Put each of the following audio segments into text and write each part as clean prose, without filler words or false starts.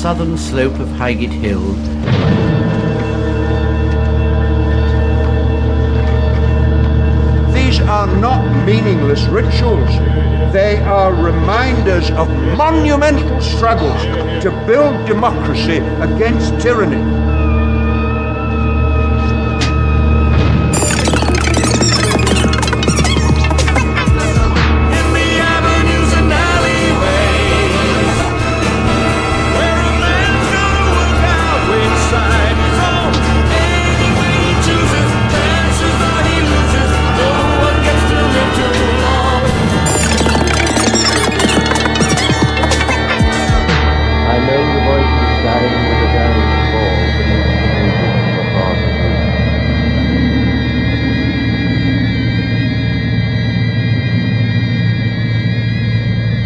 southern slope of Highgate Hill. These are not meaningless rituals. They are reminders of monumental struggles to build democracy against tyranny.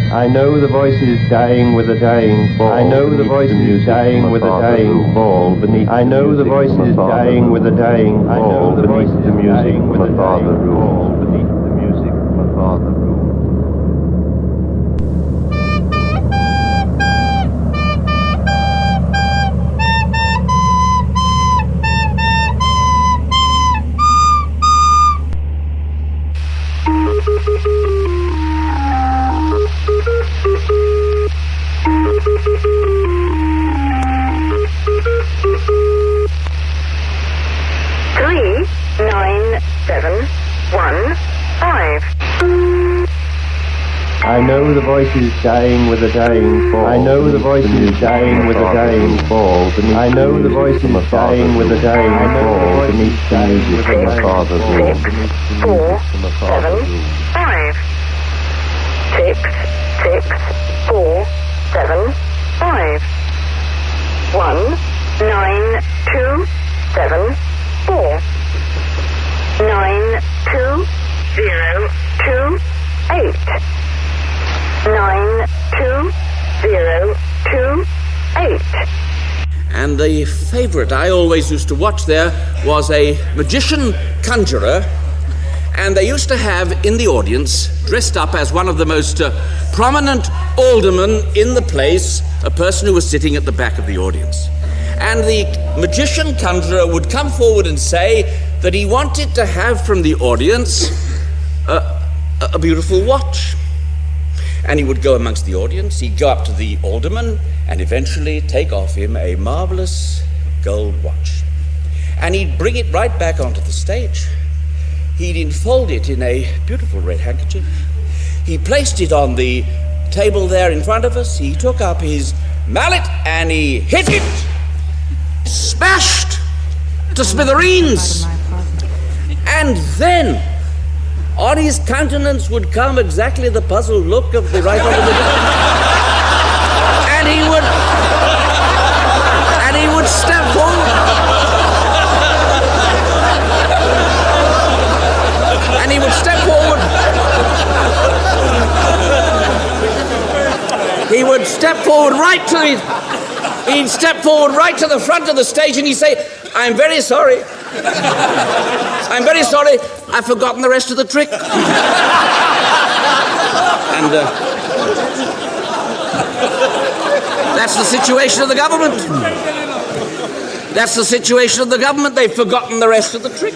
I know the voice is dying with a dying fall. I know the voice is dying with a dying fall beneath. I know the voice is dying with a dying fall beneath the music from a farther room. Beneath the music from a farther room. I know the voice is dying with a dying fall. I know the voice is dying with a dying fall beneath. I know the voice is dying with a dying fall beneath the music from a farther room. 4, 7, 5. 6, 6, 4, 7, 5. 1, 9, 2, 7, 4. 9, 2, 0, 2, 8. 9, 2, 0, 2, 8. And the favourite I always used to watch there was a magician conjurer, and they used to have in the audience, dressed up as one of the most prominent aldermen in the place, a person who was sitting at the back of the audience. And the magician conjurer would come forward and say that he wanted to have from the audience a beautiful watch. And he would go amongst the audience, he'd go up to the alderman and eventually take off him a marvellous gold watch. And he'd bring it right back onto the stage. He'd enfold it in a beautiful red handkerchief. He placed it on the table there in front of us. He took up his mallet and he hit it, smashed to smithereens. And then on his countenance would come exactly the puzzled look of the right honourable gentleman. And he would step forward. And he would step forward. He would step forward right to it. He'd step forward right to the front of the stage and he'd say, "I'm very sorry. I'm very sorry, I've forgotten the rest of the trick." And that's the situation of the government. That's the situation of the government. They've forgotten the rest of the trick.